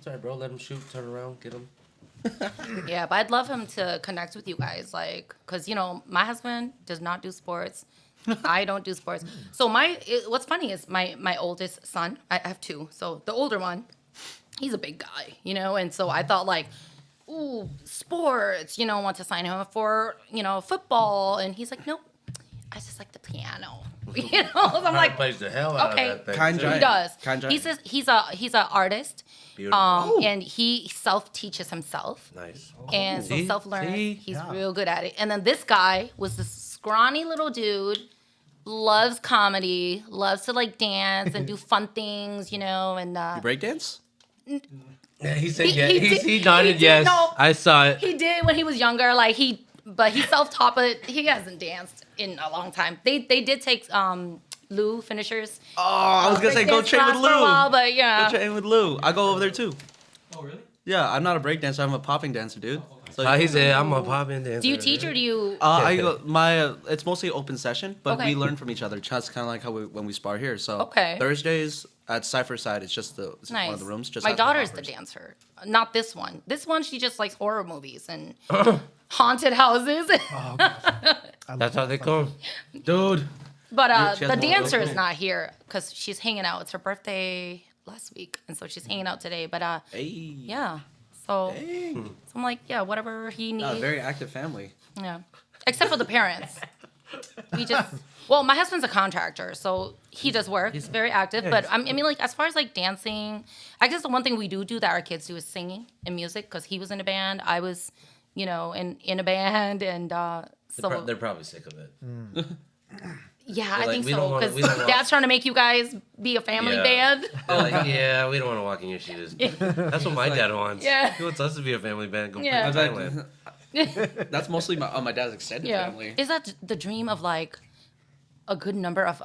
Sorry, bro. Let him shoot. Turn around. Get him. Yeah, but I'd love him to connect with you guys, like, because, my husband does not do sports. I don't do sports. So what's funny is my oldest son, I have two. So the older one, he's a big guy, and so I thought like, ooh, sports, want to sign him up for, football. And he's like, nope, I just like the piano. So I'm like, plays the hell out okay, of that thing. he does. Kinda. He says he's an artist. Beautiful. And he self-teaches himself. Nice. And so See? self-learn. See? He's Yeah. real good at it. And then this guy was this scrawny little dude, loves comedy, loves to like dance and do fun things, and You break dance? Yeah, he said He- yes. he He did- nodded he did, yes. no. I saw it. he did when he was younger. But he self-taught, but he hasn't danced in a long time. They did take Lou finishers. Oh, I was gonna say go Breakdance train with class for a Lou. while, but Go yeah. train with Lou. I go over there too. Oh, really? Yeah, I'm not a break dancer. I'm a popping dancer, dude. So He said, I'm a popping dancer. Do you teach or do you? it's mostly open session, but Okay. we learn from each other. Just kind of like how when we spar here. So Okay. Thursdays at Cypher Side, it's just it's Nice. one of the rooms. Just My has the daughter's the poppers. dancer, not this one. This one, she just likes horror movies and haunted houses. That's how they come. Dude. But she has the more dancer is opening. not here because she's hanging out. It's her birthday last week, and so she's hanging out today. But Hey. yeah, so I'm like, yeah, whatever he needs. A very active family. Yeah, except for the parents. My husband's a contractor, so he does work. He's very active. But I mean, like as far as like dancing, I guess the one thing we do that our kids do is singing and music because he was in a band. I was, in a band, and so They're probably sick of it. yeah, I like, think we so don't wanna- because we don't want- Dad's trying to make you guys be a family Yeah. band. They're like, yeah, we don't want to walk in your shoes. That's what my dad wants. Yeah. He wants us to be a family band. Go Yeah. play in Thailand. That's mostly my dad's extended Yeah, family. is that the dream of like a good number of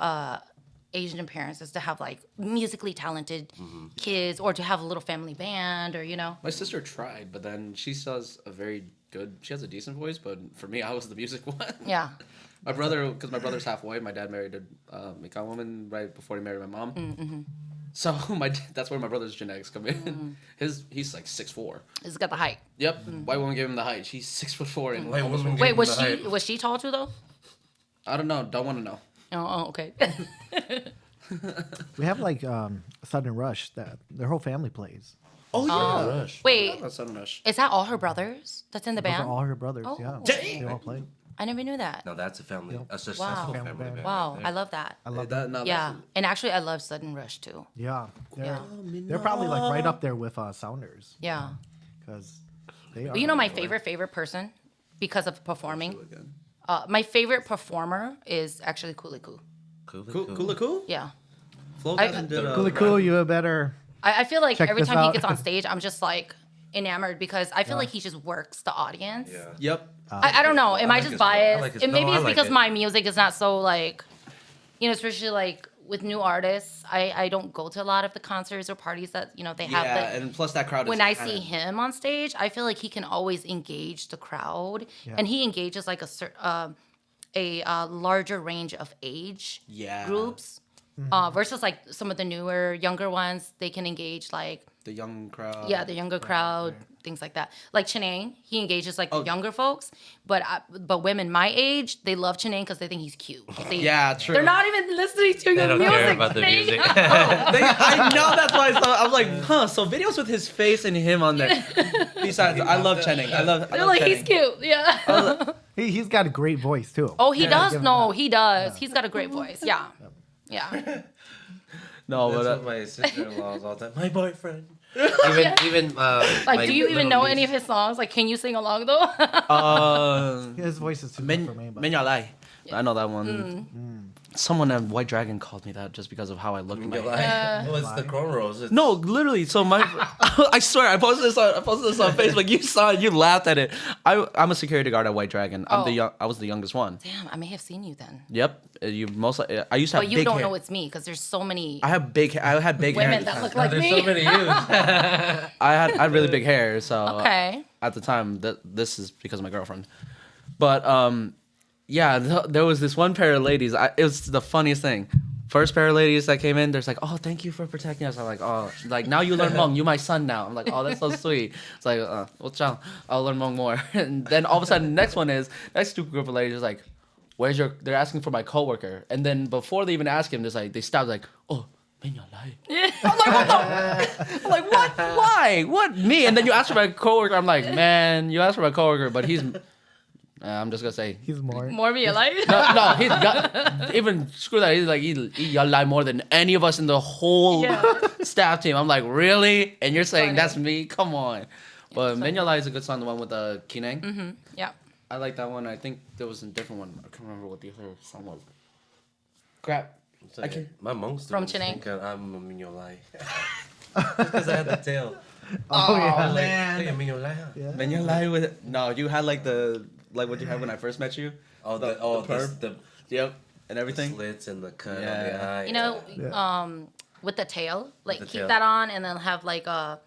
Asian parents is to have like musically talented kids or to have a little family band or My sister tried, but then she does a very good. She has a decent voice, but for me, I was the music one. yeah. My brother, because my brother's half white, my dad married a Mexican woman right before he married my mom. So that's where my brother's genetics come in. He's like 6'4". He's got the height. Yep, white woman gave him the height. She's 6'4" and White almost- woman Wait, gave was him the she height. was she tall too though? I don't know. Don't want to know. Oh, okay. We have like Sudden Rush that their whole family plays. Oh yeah. Rush. Wait, That's Sudden Rush. is that all her brothers that's in the Those band? are all her brothers. Oh. Yeah, Dang. they all play. I never knew that. Now that's a family, a Wow. successful family band. Wow, right there. I love that. I love that. No, Yeah, and actually, I love Sudden Rush too. Yeah, Yeah. they're probably like right up there with Sounders Yeah. because they are. But you know my favorite person because of performing? Again. My favorite performer is actually Kuliku. Cool. Cool, cool. Yeah. Flo I- Cousin did Really cool. You better. I feel like Check every this time he out. gets on stage, I'm just like enamored because I feel like he just works the audience. Yeah. Yep. I don't know. Am I like just his flow. I biased? like his And maybe flow. I it's like because it. my music is not so like, especially like with new artists. I don't go to a lot of the concerts or parties that they have. Yeah, But and plus that crowd. when is I kinda- see him on stage, I feel like he can always engage the crowd, and he engages like a larger range of age Yeah. groups. Versus like some of the newer, younger ones, they can engage like the young crowd. the younger crowd, things like that. Like Chenang, he engages like the younger folks, but women my age, they love Chenang because they think he's cute. Yeah, true. They're not even listening to They your don't music. care about the thing. music. I know that's why I was like, huh? So videos with his face and him on there. Besides, I love Channing. I love. They're like, he's cute. Yeah. He's got a great voice too. Oh, he does? give him No, that. he does. He's got a great voice. Yeah. Yeah. No, That's but what my sister-in-law is all the time. My boyfriend. even Like, my do you even little know niece. any of his songs? Like, can you sing along though? His voice is too good for me. But Menyalai. I know that one. Someone at White Dragon called me that just because of how I looked. in my You're like, oh, it's the cornrows. It's, No, literally. So I swear, I posted this on Facebook. You saw it. You laughed at it. I'm a security guard at White Dragon. I was the youngest one. Damn, I may have seen you then. Yep. You mostly. I used to have But you big don't hair. know it's me because there's so many I had big hair women at the that time. look like there's me. so many yous. I had really big hair, so Okay. at the time this is because of my girlfriend. But yeah, there was this one pair of ladies. It was the funniest thing. first pair of ladies that came in, there's like, oh, thank you for protecting us. I'm like, oh, like now you learn Hmong, you my son now. I'm like, oh, that's so sweet. It's like, I'll learn Hmong more. And then all of a sudden, next group of ladies is like, they're asking for my coworker. And then before they even ask him, they stop like, oh, I'm like, what? Why? What? Me? And then you ask for my coworker. I'm like, man, you asked for my coworker, but he's. I'm just gonna say He's more. More me alive. no. He's got even screw that. He's like he lie more than any of us in the whole staff team. I'm like, really? And you're saying Funny. that's me? Come on. But Menyalai is a good song. The one with the Kinang. Mm-hmm. Yeah. I like that one. I think there was a different one. I can't remember what the other song was. Crap. I can't. My Hmong From students Chennai. think I'm a Mignolai. Because I had the tail. Oh, yeah. Like, man. hey, Mignolai. Huh? Yeah. Menyalai with no, you had like what you had when I first met you. Oh, The perm? the Yep, and everything. slits and the cut on Yeah. the eye. You know, Yeah. with the tail, like the keep tail. that on, and then have like a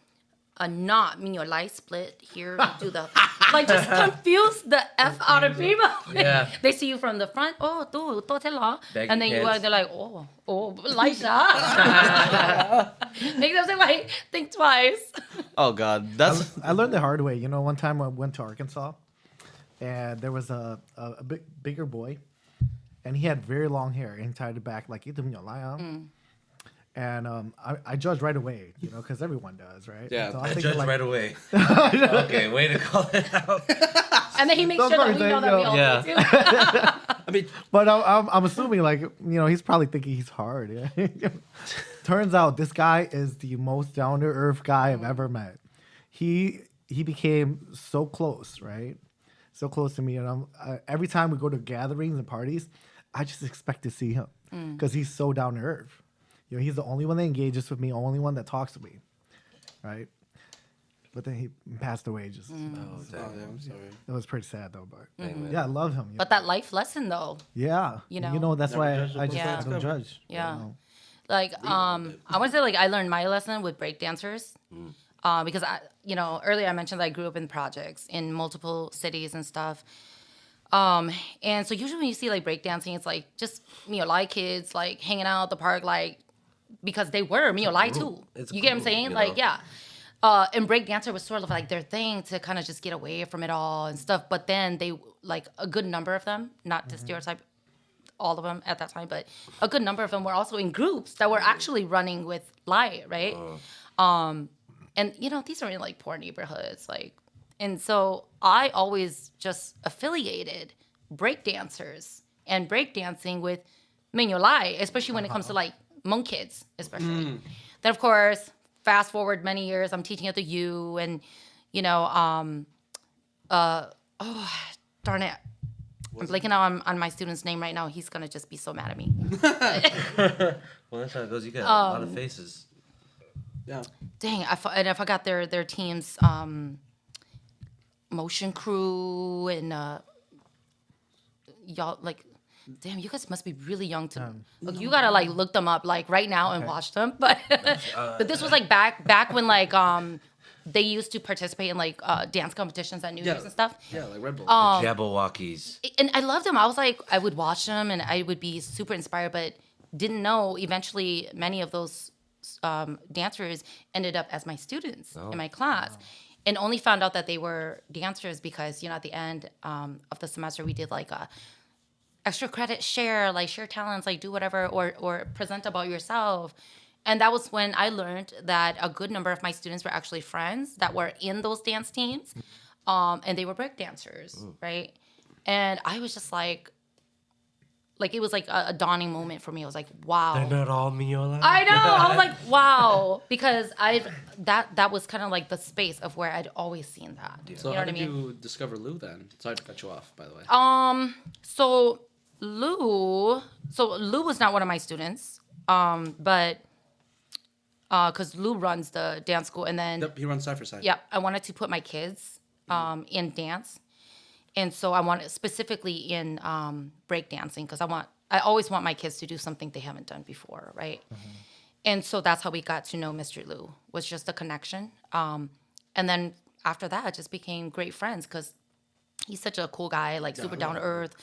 knot, mean your light split here. Do the like just confuse the f out of people. Yeah. They see you from the front. Oh, tu tell Baggy and then pants. they're like, oh, light Make them say, wait, think twice. Oh God, that's I learned the hard way. You know, one time I went to Arkansas, and there was a bigger boy, and he had very long hair, and he tied it back like "Itu punya layang." And I judged right away, you know, because everyone does, right? Yeah, So I I'm thinking, judged like, right away. Okay, way to call it out. And then he makes Of sure that course, we know there that we you all go. do too. I mean, But I'm assuming, like, you know, he's probably thinking he's hard. Yeah? Turns out this guy is the most down to earth guy I've ever met. He became so close, right? So close to me, and every time we go to gatherings and parties, I just expect to see him because he's so down to earth. You know, he's the only one that engages with me, only one that talks to me, right? But then he passed away. Just Oh, oh, damn. yeah, I'm sorry. it was pretty sad though. But Dang, man. yeah, I love him. But that life lesson though, Yeah, You know? that's Never why judge a I book just by I its don't cover. judge. Yeah. You know? like I want to say like I learned my lesson with breakdancers. Because earlier I mentioned that I grew up in projects in multiple cities and stuff. And so usually when you see like breakdancing, it's like just Miolai kids like hanging out at the park, like because they were Miolai too. It's a You get what I'm group, saying? you Like, know? yeah. And breakdancer was sort of like their thing to kind of just get away from it all and stuff. But then they like a good number of them, not to stereotype all of them at that time, but a good number of them were also in groups that were actually running with Lai, right? And these are in like poor neighborhoods, like, and so I always just affiliated breakdancers and breakdancing with Minyo Lai, especially when it comes to like Hmong kids, especially. Then of course, fast forward many years, I'm teaching at the U, and darn it. I'm blanking out on my student's name right now. He's gonna just be so mad at me. Well, that's how it goes. You got a lot of faces. Yeah. Dang, I forgot their team's motion crew and y'all like. Damn, you guys must be really young to. Look, you gotta like look them up like right now and watch them. But but this was like back when like they used to participate in like dance competitions at New Year's and stuff. Yeah, like Red Bull. Jabberwockies. And I loved them. I was like, I would watch them and I would be super inspired, but didn't know eventually many of those dancers ended up as my students in my class. And only found out that they were dancers because, at the end of the semester, we did like a extra credit share talents, like do whatever, or present about yourself. And that was when I learned that a good number of my students were actually friends that were in those dance teams. And they were break dancers, right? And I was just like it was like a dawning moment for me. I was like, wow. They're not all Mignola. I know. I was like, wow. Because that was kind of like the space of where I'd always seen that. So You know how what I did mean? you discover Lou then? Sorry to cut you off, by the way. So Lou was not one of my students. But because Lou runs the dance school, and then Yep, he runs Cypher Side. yeah, I wanted to put my kids in dance, and so I wanted specifically in break dancing because I always want my kids to do something they haven't done before, right? And so that's how we got to know Mr. Lou, was just a connection. And then after that, just became great friends because he's such a cool guy, like super down to earth.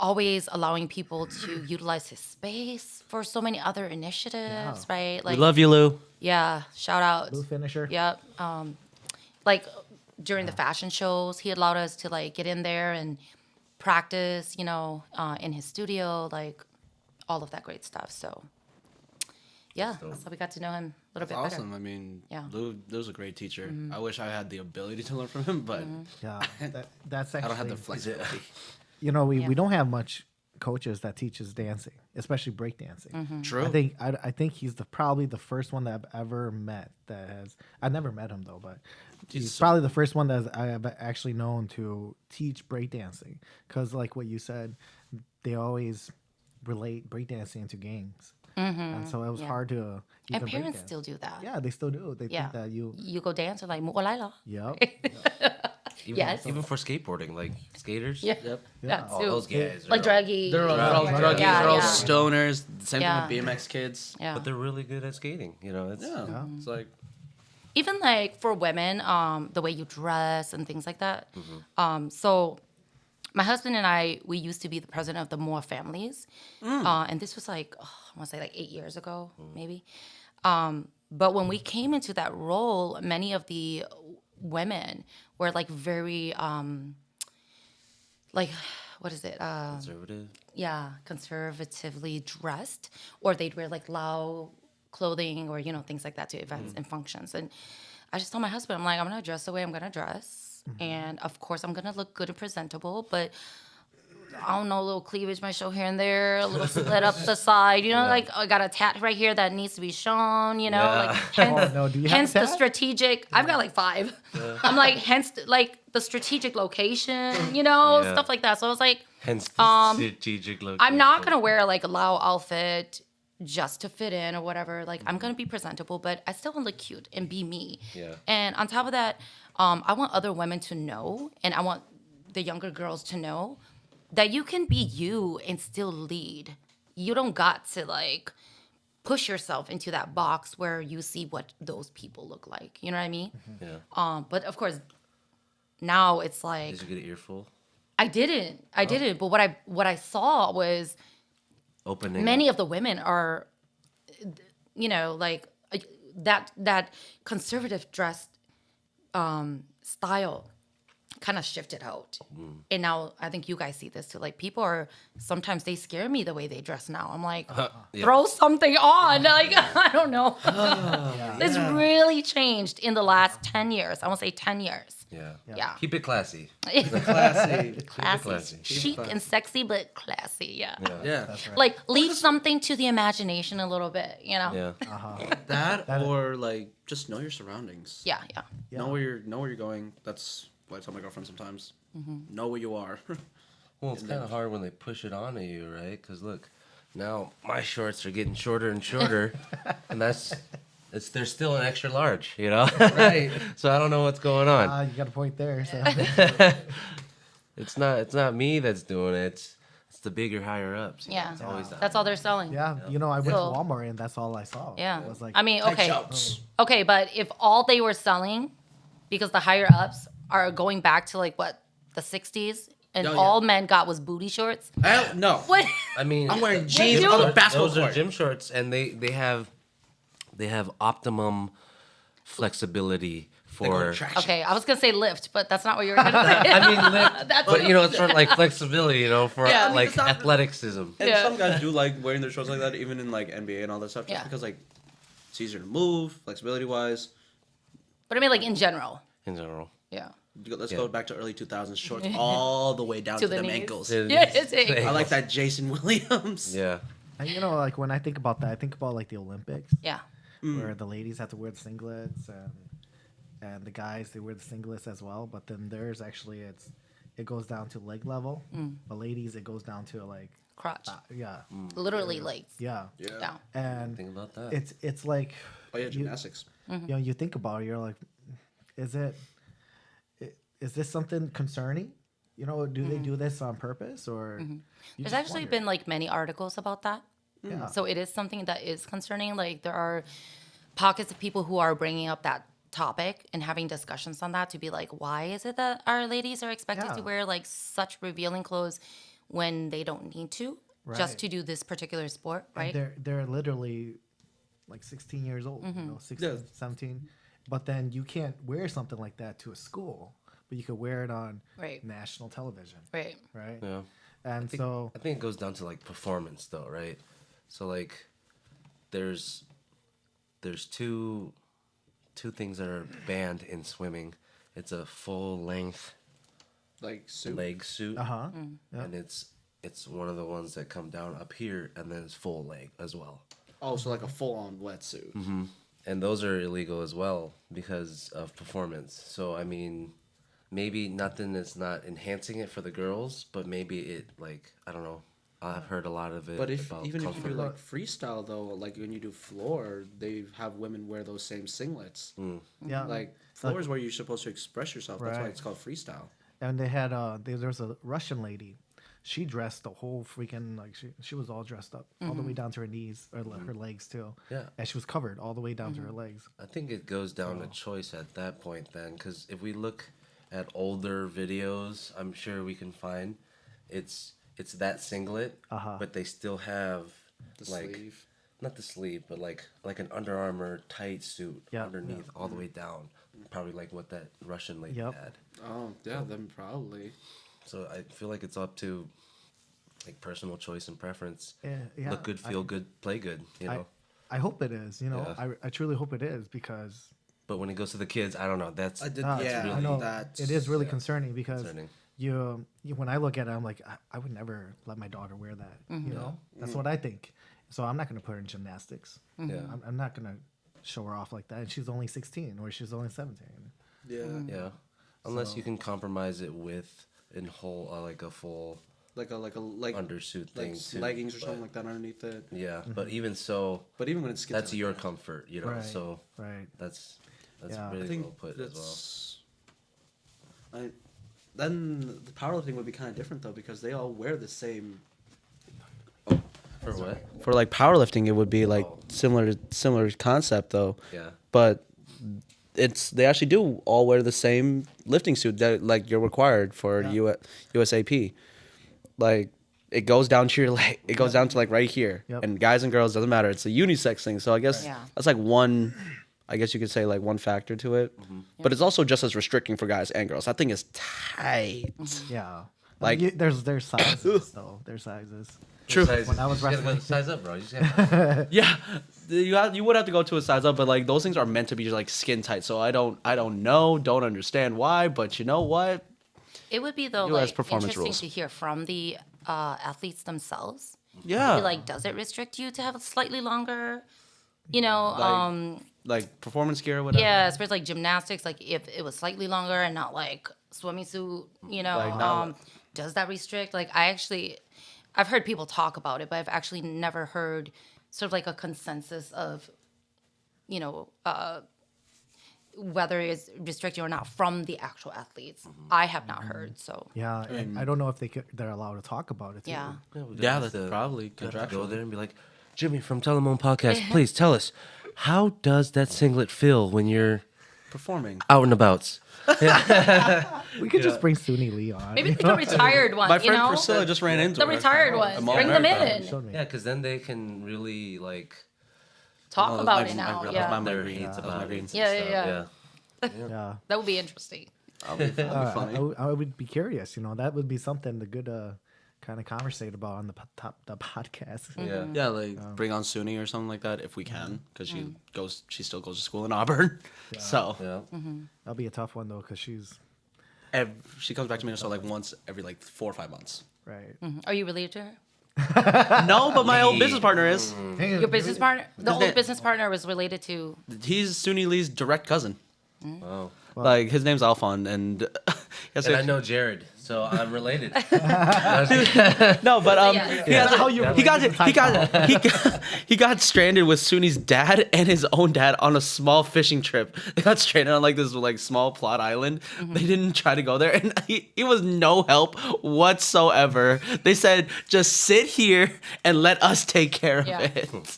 always allowing people to utilize his space for so many other initiatives, right? We love you, Lou. Yeah, shout out. Blue finisher. Yep. Like during the fashion shows, he allowed us to like get in there and practice, in his studio, like all of that great stuff. So yeah, so we got to know him a little bit better. Awesome. I mean, Yeah. Lou's a great teacher. I wish I had the ability to learn from him, but Yeah, that's I actually. don't have the flexibility. We Yeah. don't have much coaches that teaches dancing, especially breakdancing. True. I think he's probably the first one that I've ever met that has. I never met him though, but he's probably the first one that I have actually known to teach breakdancing. Because like what you said, they always relate breakdancing into gangs, and so it was Yeah. hard to. And even parents breakdance. still do that. Yeah, they still do. They Yeah. think that you. You go dance and like, "Mua lai lo." Yep. Yes. Even for skateboarding, like skaters. Yeah. Yep. That All too. those guys. Like are- druggy. They're all druggies. Yeah, They're all yeah. Stoners. Same Yeah. thing with BMX kids. Yeah. But they're really good at skating. It's Yeah. It's like Even like for women, the way you dress and things like that. So my husband and we used to be the president of the Moua families. And this was like, I want to say like 8 years ago, maybe. But when we came into that role, many of the women were like very, like, what is it? conservative. Yeah, conservatively dressed, or they'd wear like Lao clothing or things like that to events and functions. And I just told my husband, I'm like, I'm gonna dress the way I'm gonna dress, and of course I'm gonna look good and presentable, but I don't know, a little cleavage might show here and there, a little slit up the side, like I got a tat right here that needs to be shown, like Yeah. hence, Oh, no, do you have a hence the tat? strategic. I've got like 5. I'm like, hence like the strategic location, Yeah. stuff like that. So I was like, Hence the strategic location. I'm not gonna wear like a Lao outfit just to fit in or whatever. Like I'm gonna be presentable, but I still want to look cute and be me. Yeah. And on top of that, I want other women to know, and I want the younger girls to know that you can be you and still lead. You don't got to like push yourself into that box where you see what those people look like. You know what I mean? Yeah. But of course, now it's like Did you get an earful? I didn't. But what I saw was Opening. many of the women are, like that conservative dressed style kind of shifted out. And now I think you guys see this too. Like people are sometimes they scare me the way they dress now. I'm like, Yeah. throw something on. Like I don't know. It's really changed in the last 10 years. I want to say 10 years. Yeah. Yeah. Keep it classy. classy. Classy, classy. chic and sexy, but classy. Yeah. Yeah. Like leave something to the imagination a little bit. Yeah. That or like just know your surroundings. Yeah. Know where you're going. That's what I tell my girlfriend sometimes. Know where you are. Well, it's kind of hard when they push it onto you, right? Because look, now my shorts are getting shorter and shorter, and they're still an extra large, Right. So I don't know what's going on. You got a point there. So. It's not me that's doing it. It's the bigger higher ups. Yeah. It's always that. That's all they're selling. Yeah, I went to So- Walmart and that's all I saw. Yeah. It was like, I mean, Tight okay. shorts. Okay, but if all they were selling, because the higher ups are going back to like what, the 60s, and Oh, yeah. all men got was booty shorts. Hell no. What? I mean, I'm wearing jeans you- on the basketball those are court. gym shorts, and they have optimum flexibility They go to for. traction. Okay, I was gonna say lift, but that's not what you were gonna say. I mean, That's but it's sort of like flexibility, for Yeah. I mean, like it's not- athleticism. And Yeah. some guys do like wearing their shorts like that, even in like NBA and all that stuff, just Yeah. because like it's easier to move, flexibility wise. But I mean, like in general. In general. Yeah. Let's Yeah. go back to early 2000s shorts all the way down to, the them knees. ankles. Yeah, it's I like that Jason Williams. Yeah. and like when I think about that, I think about like the Olympics Yeah. where the ladies have to wear the singlets and the guys they wear the singlets as well. But then theirs actually it goes down to leg level. The ladies it goes down to like Crotch. yeah Literally legs. yeah Yeah. and Think about that. it's like Oh yeah, gymnastics. you think about it, you're like, is this something concerning? Do they do this on purpose or? you There's just actually wonder. been like many articles about that. Yeah. So it is something that is concerning. Like there are pockets of people who are bringing up that topic and having discussions on that to be like, why is it that our ladies are expected Yeah. to wear like such revealing clothes when they don't need to, Right. just to do this particular sport, And right? they're literally like 16 years old, you know, 16, Yeah. 17. But then you can't wear something like that to a school, but you could wear it on Right. national television, Right. right? Yeah. And so I think it goes down to like performance though, right? So like there's two things that are banned in swimming. It's a full length Like suit. leg suit. uh-huh. Yeah. And it's one of the ones that come down up here and then it's full leg as well. Oh, so like a full-on wetsuit. And those are illegal as well because of performance. So I mean, maybe nothing is not enhancing it for the girls, but maybe it like I don't know. I've heard a lot of it. But if about even if comfort. you do like freestyle though, like when you do floor, they have women wear those same singlets. Yeah. Like floor is where you're supposed to express yourself. That's why Right. it's called freestyle. And they had there was a Russian lady. She dressed the whole freaking like she was all dressed up all the way down to her knees or her legs too. Yeah. And she was covered all the way down to her legs. I think it goes down to choice at that point then, because if we look at older videos, I'm sure we can find it's that singlet, but they still have The like sleeve. not the sleeve, but like an Under Armour tight suit Yeah. underneath all the way down, probably like what that Russian lady Yep. had. Oh yeah, then probably. So I feel like it's up to like personal choice and preference. Yeah, Look good, feel good, play good. You know. I hope it is. You know, Yeah. I truly hope it is because But when it goes to the kids, I don't know. That's I did. Ah, Yeah, I know that's it is really concerning because concerning. you when I look at it, I'm like I would never let my daughter wear that. You know, that's what I think. So I'm not going to put her in gymnastics. Yeah. I'm not going to show her off like that. And she's only 16 or she's only 17. Yeah, Yeah, unless So- you can compromise it with in whole like a full like undersuit thing too. leggings or but- something like that underneath it. Yeah, but even so, But even when it's that's your comfort, you know. Right. So Right. that's Yeah. really I think well put as well. that's. Then the powerlifting would be kind of different though because they all wear the same. For what? For like powerlifting, it would be like similar concept though. Yeah. But they actually do all wear the same lifting suit that like you're required for USAP. Like it goes down to your leg. It goes down to like right here. Yep. And guys and girls doesn't matter. It's a unisex thing. So I guess Yeah. that's like one. I guess you could say like one factor to it. But it's also just as restricting for guys and girls. That thing is tight. Yeah. Like- there's sizes though. There's sizes. True. When I was you just gotta wrestling- size up, bro. You just gotta, Yeah, you would have to go to a size up, but like those things are meant to be just like skin tight. So I don't know, don't understand why, but you know what? It would be though US like performance interesting rules. to hear from the athletes themselves. Yeah, Be like, does it restrict you to have a slightly longer, you know, like performance gear or whatever. yeah, especially like gymnastics, like if it was slightly longer and not like swimming suit, you know, Like, not- does that restrict? Like I've heard people talk about it, but I've actually never heard sort of like a consensus of, you know, whether it's restricted or not from the actual athletes. I have not heard, so Yeah, and I don't know if they're allowed to talk about it. Too. yeah. Yeah, that's probably gotta go contractual. there and be like, Jimmy from Telemon Podcast, please tell us, how does that singlet feel when you're Performing. out and about? We could just bring Suni Lee on. Maybe the retired one, My you friend know? Priscilla just ran into The her. retired ones. Mall Bring them America. in. Showed me. Yeah, because then they can really like Talk Oh, about that's it my- now. that's Yeah. my their migraine. hates That's my about migraine. it. Yeah, and yeah, stuff. Yeah. That would be interesting. That'd be funny. I would be curious. You know, that would be something to good kind of conversate about on the podcast. Yeah. Yeah, like bring on Suni or something like that if we can, because she still goes to school in Auburn. So Yeah. That'll be a tough one though, because she's she comes back to Minnesota like once every like 4 or 5 months. right. Are you related to her? No, but my old business partner is. Your business partner? The His old name- business partner was related to. He's Suni Lee's direct cousin. Wow. Like his name's Alphon, and And I know Jared, so I'm related. no, but Yeah. he has How you he got stranded with Suni's dad and his own dad on a small fishing trip. They got stranded on like this like small plot island. They didn't try to go there, and he was no help whatsoever. They said just sit here and let us take care of Yeah. it.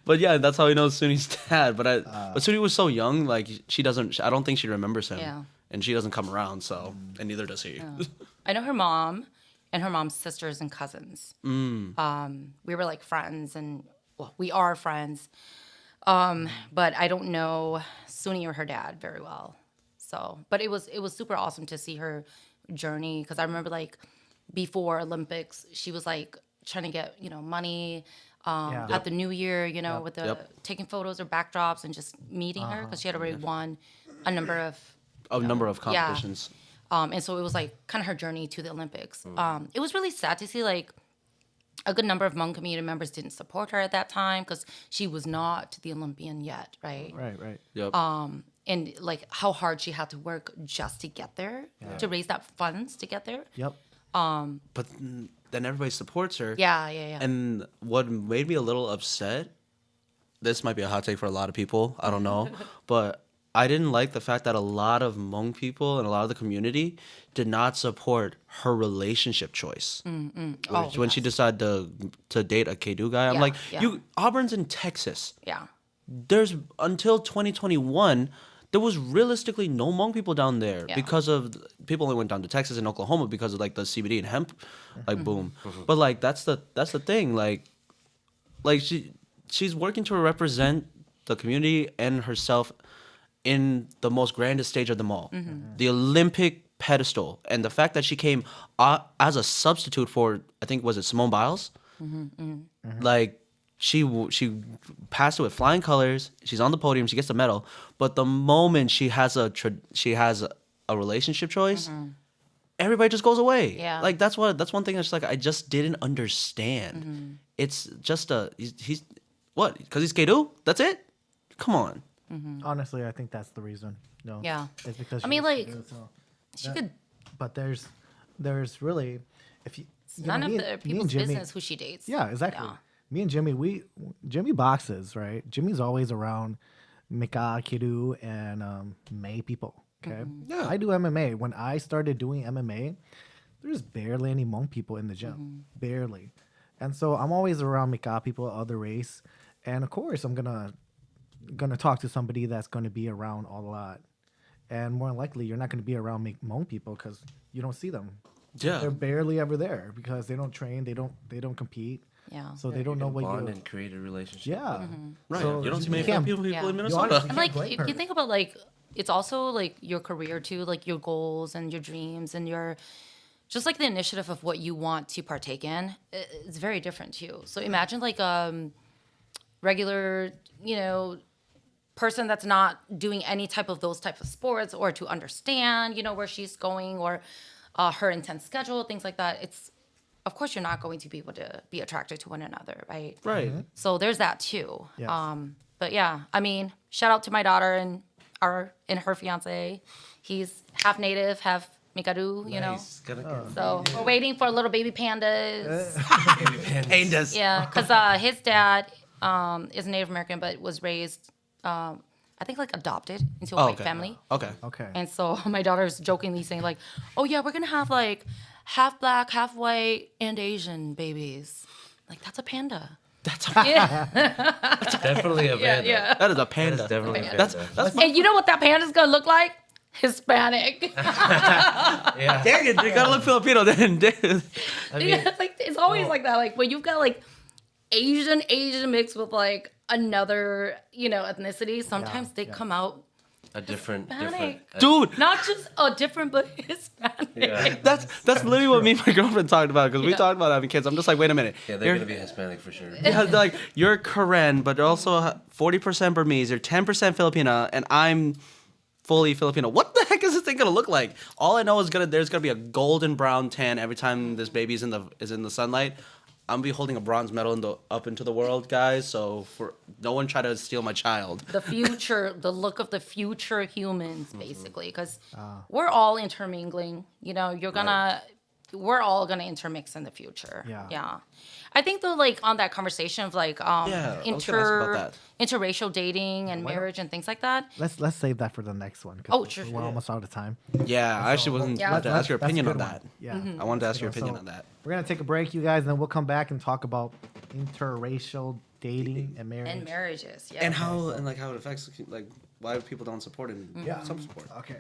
But yeah, that's how he knows Suni's dad. But but Suni was so young, like she doesn't. I don't think she remembers him. Yeah. And she doesn't come around, so and neither does he. I know her mom, and her mom's sisters and cousins. We were like friends, and well, we are friends. But I don't know Suni or her dad very well. So, but it was super awesome to see her journey, because I remember like before Olympics, she was like trying to get money Yeah. at the New Year, with the Yep. taking photos or backdrops and just meeting her, because she had already won a number of A number of competitions. and so it was like kind of her journey to the Olympics. It was really sad to see like a good number of Hmong community members didn't support her at that time, because she was not the Olympian yet, right? Right. Yep. And like how hard she had to work just to get there, to raise that funds to get there. Yep. But then everybody supports her. Yeah. And what made me a little upset, this might be a hot take for a lot of people, I don't know, but I didn't like the fact that a lot of Hmong people and a lot of the community did not support her relationship choice. Oh, When she decided to date a Kedu guy, I'm Yeah, like, yeah. Auburn's in Texas. Yeah. There's until 2021, there was realistically no Hmong people down there Yeah. because of people only went down to Texas and Oklahoma because of like the CBD and hemp, like boom. But like that's the thing, like she's working to represent the community and herself in the most grandest stage of them all, the Olympic pedestal, and the fact that she came as a substitute for, I think, was it Simone Biles? Like she passed it with flying colors. She's on the podium. She gets the medal. But the moment she has a relationship choice, everybody just goes away. Yeah. Like that's one thing that's like I just didn't understand. It's just he's what? Because he's Kedu? That's it? Come on. Honestly, I think that's the reason. No. Yeah. It's because I mean, she was like, Kedu, so She that- could. But there's really, if you None know, of me the and- me people's and Jimmy- business who she dates. Yeah, exactly. Yeah. Me and Jimmy, Jimmy boxes, right? Jimmy's always around Mika, Kidu, and May people. Okay. Yeah. I do MMA. When I started doing MMA, there's barely any Hmong people in the gym, barely. And so I'm always around Mika people, other race, and of course I'm gonna talk to somebody that's gonna be around a lot. And more than likely, you're not going to be around Hmong people because you don't see them. Yeah. They're barely ever there because they don't train, they don't compete, Yeah. so they don't know what bond you. and create a relationship. Yeah, Right. So you don't see many can't- people Yeah. in You Minnesota. honestly- And like, blame if her. you think about like, it's also like your career too, like your goals and your dreams and your, just like the initiative of what you want to partake in. It's very different too. So imagine like regular, person that's not doing any type of those type of sports, or to understand, where she's going, or her intense schedule, things like that. It's, of course, you're not going to be able to be attracted to one another, right? Right. So there's that too. Yes. But yeah, I mean, shout out to my daughter and her fiance. He's half native, half Mikadu, Nice. Gotta get So we're waiting for little baby pandas. Pandas. Yeah, because his dad is Native American, but was raised, I think, like adopted into a white okay. family. Okay. Okay. And so my daughter's jokingly saying like, "Oh yeah, we're gonna have like half black, half white, and Asian babies." Like that's a panda. That's Yeah, definitely a yeah, panda. yeah. that is a That panda. is definitely a panda. That's And you know what that panda's gonna look like? Hispanic. yeah. dang it. You gotta look Filipino then. I mean, Like it's always like that. Like when you've got like Asian mixed with like another, ethnicity, sometimes they come out a different, Hispanic. Dude, not just different, but Hispanic. Yeah. that's literally what me and my girlfriend talked about because we talked about having kids. I'm just like, wait a minute. Yeah, they're You're- gonna be Hispanic for sure. Yeah, they're like you're Karen, but you're also 40% Burmese, you're 10% Filipina, and I'm fully Filipino. What the heck is this thing gonna look like? All I know is there's gonna be a golden brown tan every time this baby is in the sunlight. I'm gonna be holding a bronze medal up into the world, guys. So for no one try to steal my child. The future, the look of the future humans, basically, because we're all intermingling. We're all gonna intermix in the future. Yeah. I think though, like on that conversation of like I was gonna ask about that. interracial dating and marriage and things like that. Let's save that for the next one. 'Cause Oh, sure. We're almost out of time. Yeah, I actually wasn't Yeah. about to ask your That's a opinion on good that. one. Yeah. I wanted to ask your So- opinion on that. We're gonna take a break, you guys, and then we'll come back and talk about interracial dating and marriage. And marriages, yeah. And how it affects like why people don't support it and Yeah. some support. Okay.